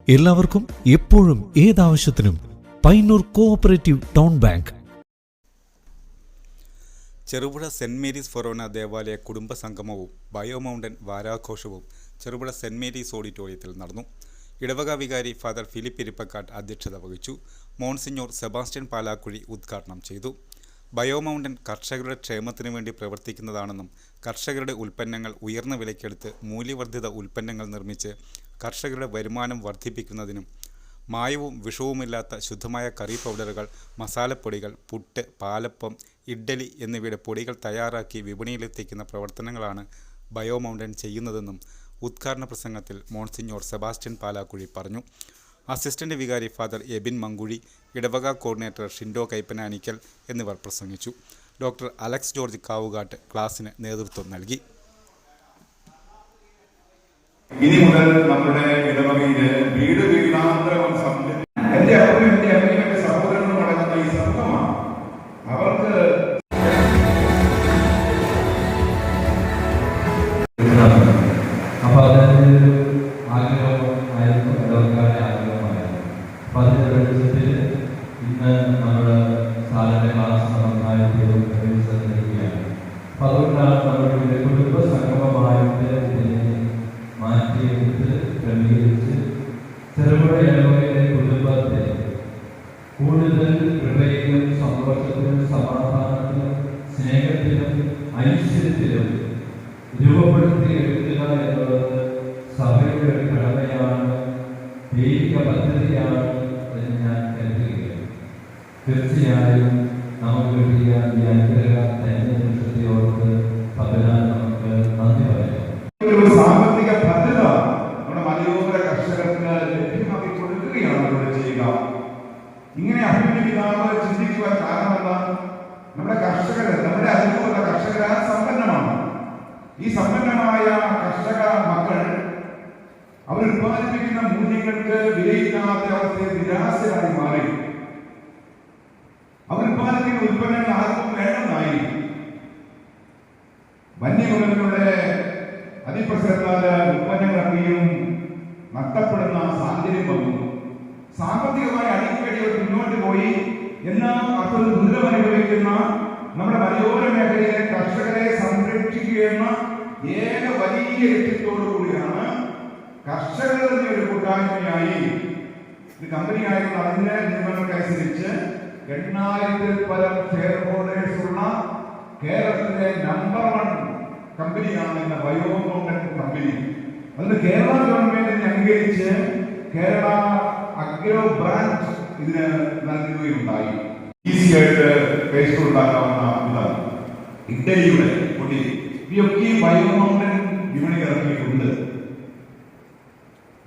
എല്ലാവർക്കും എപ്പോഴും ഏതാവശ്യത്തിനും Payyanur cooperative town bank. Cherupuzha Saint Mary's ഫൊറോന ദേവാലയ കുടുംബ സംഗമവും ബയോ മൗണ്ടൻ വാരാഘോഷവും ചെറുപുഴ സെന്റ് മേരീസ് ഓഡിറ്റോറിയത്തിൽ നടന്നു. ഇടവക വികാരി ഫാദർ ഫിലിപ്പ് ഇരിപ്പക്കാട്ട് അധ്യക്ഷത വഹിച്ചു. മോൺസിഞ്ഞോർ സെബാസ്റ്റ്യൻ പാലാക്കുഴി ഉദ്ഘാടനം ചെയ്തു. ബയോ മൗണ്ടൻ കർഷകരുടെ ക്ഷേമത്തിനു വേണ്ടി പ്രവർത്തിക്കുന്നതാണെന്നും കർഷകരുടെ ഉൽപ്പന്നങ്ങൾ ഉയർന്ന വിലയ്ക്കെടുത്ത് മൂല്യവർദ്ധിത ഉൽപ്പന്നങ്ങൾ നിർമ്മിച്ച് കർഷകരുടെ വരുമാനം വർദ്ധിപ്പിക്കുന്നതിനും മായവും വിഷവുമില്ലാത്ത ശുദ്ധമായ കറി പൗഡറുകൾ, മസാലപ്പൊടികൾ, പുട്ട്, പാലപ്പം, ഇഡ്ഡലി എന്നിവയുടെ പൊടികൾ തയ്യാറാക്കി വിപണിയിലെത്തിക്കുന്ന പ്രവർത്തനങ്ങളാണ് ബയോ മൗണ്ടൻ ചെയ്യുന്നതെന്നും ഉദ്ഘാടന പ്രസംഗത്തിൽ മോൺസിഞ്ഞോർ സെബാസ്റ്റ്യൻ പാലാക്കുഴി പറഞ്ഞു. അസിസ്റ്റന്റ് വികാരി ഫാദർ എബിൻ മങ്കുഴി, ഇടവക കോർഡിനേറ്റർ ഷിൻഡോ കൈപ്പനാനിക്കൽ എന്നിവർ പ്രസംഗിച്ചു. ഡോക്ടർ അലക്സ് ജോർജ് കാവുകാട്ട് ക്ലാസിന് നേതൃത്വം നൽകി. ഇനി മുതൽ നമ്മുടെ ഇടവകയില് വീട് വീടാന്തരം എന്റെ അപ്പനും എന്റെ അമ്മയും എന്റെ സഹോദരനും അടങ്ങുന്ന ഈ സമൂഹമാണ്. അവർക്ക് അപ്പൊ അതൊരു ആഗ്രഹമായിരുന്നു, ഇടവക്കാരുടെ ആഗ്രഹമായിരുന്നു. അപ്പൊ അതിന്റെ വെളിച്ചത്തിൽ ഇന്ന് നമ്മുടെ സാറിന്റെ ക്ലാസ് നടത്താനിരിക്കുകയാണ്. അപ്പൊ അതുകൊണ്ടാണ് നമ്മുടെ കുടുംബ സംഗമമായിട്ട് ഇതിനെ മാറ്റിയെടുത്ത് ക്രമീകരിച്ച് ചെറുപുഴ ഇടവകയിലെ കുടുംബത്തെ കൂടുതൽ കൃപയിലും സന്തോഷത്തിലും സമാധാനത്തിലും സ്നേഹത്തിലും ഐശ്വര്യത്തിലും രൂപപ്പെടുത്തി എടുക്കുക എന്നുള്ളത് സഭയുടെ ഒരു കടമയാണ്, ദൈവിക പദ്ധതിയാണ് എന്ന് ഞാൻ കരുതുകയാണ്. തീർച്ചയായും നമുക്ക് കിട്ടിയ ഈ അനുഗ്രഹ നിമിഷത്തെ ഓർത്ത് പകരാൻ നമുക്ക് നന്ദി പറയാം. ഒരു സാമ്പത്തിക ഭദ്രത നമ്മുടെ മലയോര കർഷകർക്ക് ലഭ്യമാക്കി കൊടുക്കുകയാണ് ഇവിടെ ചെയ്യുക. ഇങ്ങനെ അഭിമുഖിതാവ് ചിന്തിക്കുവാൻ കാരണം എന്താണ്? നമ്മുടെ കർഷകർ, നമ്മുടെ അനുഭവമുള്ള കർഷകർ സമ്പന്നമാണ്. ഈ സമ്പന്നമായ കർഷക മക്കൾ അവർ ഉത്പാദിപ്പിക്കുന്ന മൂല്യങ്ങൾക്ക് വിലയില്ലാത്ത അവസ്ഥയിൽ നിരാശരായി മാറി. അവർ ഉത്പാദിപ്പിക്കുന്ന ഉൽപ്പന്നങ്ങൾ ആർക്കും വേണമെന്നായി. വന്യമൃഗങ്ങളുടെ അതിപ്രസരത്താൽ ഉൽപ്പന്നങ്ങളൊക്കെയും നഷ്ടപ്പെടുന്ന സാഹചര്യം വന്നു. സാമ്പത്തികമായി അടിക്കടി മുന്നോട്ട് പോയി എന്നാൽ അതൊരു ദുരിതം അനുഭവിക്കുന്ന നമ്മുടെ മലയോര മേഖലയിലെ കർഷകരെ സംരക്ഷിക്കുന്ന ഏക വലിയ ലക്ഷ്യത്തോടു കൂടിയാണ് കർഷകരുടെ ഒരു കൂട്ടായ്മയായി ഇത് കമ്പനിയായിരുന്നു. അതിന്റെ നിയമങ്ങൾക്കനുസരിച്ച് 8,000-ൽ പരം ഷെയർ ഹോൾഡേഴ്സ് ഉള്ള കേരളത്തിലെ നമ്പർ 1 കമ്പനിയാണ് ഇന്ന് ബയോ മൗണ്ടൻ കമ്പനി. അതിന് കേരള ഗവൺമെന്റിനെ അംഗീകരിച്ച് കേരള അഗ്രോ ബ്രാഞ്ച് ഇതിന് നൽകുകയുണ്ടായി. ഈസിയായിട്ട് പേസ്റ്റ് ഉണ്ടാക്കാവുന്ന ഇതാണ് ഇഡ്ഡലിയുടെ പൊടി. ഇവയൊക്കെ ബയോ മൗണ്ടൻ വിപണി ഇറക്കിയിട്ടുണ്ട്.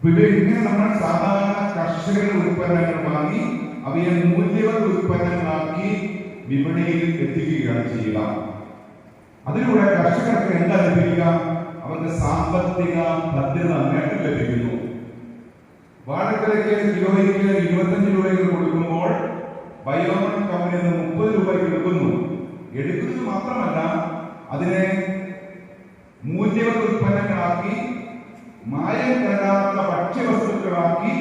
ഇങ്ങനെ നമ്മൾ സാധാരണ കർഷകരുടെ ഉൽപ്പന്നങ്ങൾ വാങ്ങി അവയെ മൂല്യവർ ഉൽപ്പന്നങ്ങളാക്കി വിപണിയിൽ എത്തിക്കുകയാണ് ചെയ്യുക. അതിലൂടെ കർഷകർക്ക് എന്താ ലഭിക്കുക? അവർക്ക് സാമ്പത്തിക ഭദ്രത, നേട്ടം ലഭിക്കുന്നു. വാഴക്കരയ്ക്ക് കിലോയ്ക്ക് 25 രൂപയ്ക്ക് കൊടുക്കുമ്പോൾ ബയോമൺ കമ്പനി 30 രൂപയ്ക്ക് എടുക്കുന്നു. എടുക്കുന്നത് മാത്രമല്ല, അതിനെ മൂല്യവർ ഉൽപ്പന്നങ്ങളാക്കി മായം കലരാത്ത ഭക്ഷ്യവസ്തുക്കളാക്കി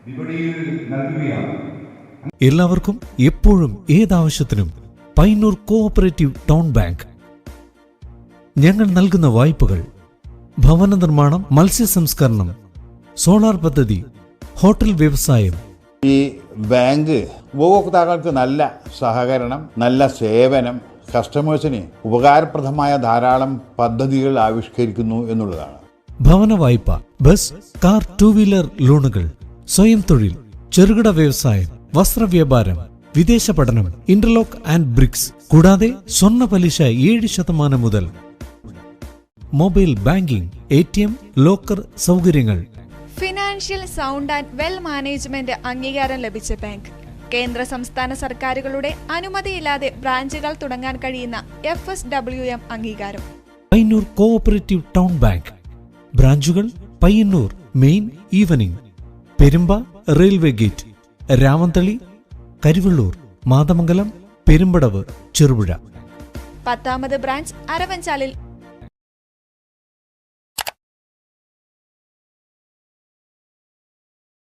വിപണിയിൽ നൽകുകയാണ്. എല്ലാവർക്കും എപ്പോഴും ഏതാവശ്യത്തിനും പയ്യന്നൂർ കോഓപ്പറേറ്റീവ് ടൗൺ ബാങ്ക്. ഞങ്ങൾ നൽകുന്ന വായ്പകൾ ഭവന നിർമ്മാണം, മത്സ്യ സംസ്കരണം, സോളാർ പദ്ധതി, ഹോട്ടൽ വ്യവസായം. ഈ ബാങ്ക് ഉപഭോക്താക്കൾക്ക് നല്ല സഹകരണം, നല്ല സേവനം, കസ്റ്റമേഴ്സിന് ഉപകാരപ്രദമായ ധാരാളം പദ്ധതികൾ ആവിഷ്കരിക്കുന്നു എന്നുള്ളതാണ്. ഭവന വായ്പ, ബസ്, കാർ, 2 വീലർ ലോണുകൾ, സ്വയം തൊഴിൽ, ചെറുകിട വ്യവസായം, വസ്ത്രവ്യാപാരം, വിദേശ പഠനം, ഇന്റർലോക്ക് ആൻഡ് ബ്രിക്സ്, കൂടാതെ സ്വർണ്ണ പലിശ 7% മുതൽ. മൊബൈൽ ബാങ്കിംഗ്, ATM, ലോക്കർ സൗകര്യങ്ങൾ. Financial sound and well management അംഗീകാരം ലഭിച്ച ബാങ്ക്. കേന്ദ്ര സംസ്ഥാന സർക്കാരുകളുടെ അനുമതിയില്ലാതെ ബ്രാഞ്ചുകൾ തുടങ്ങാൻ കഴിയുന്ന FSWM അംഗീകാരം. Payyanur cooperative town bank. ബ്രാഞ്ചുകൾ Payyanur main evening, Perumba railway gate, Ramanthali, Karivellur, Mathamangalam, Perumbadavu, Cherupuzha. 10ാമത് ബ്രാഞ്ച് അരവഞ്ചാലിൽ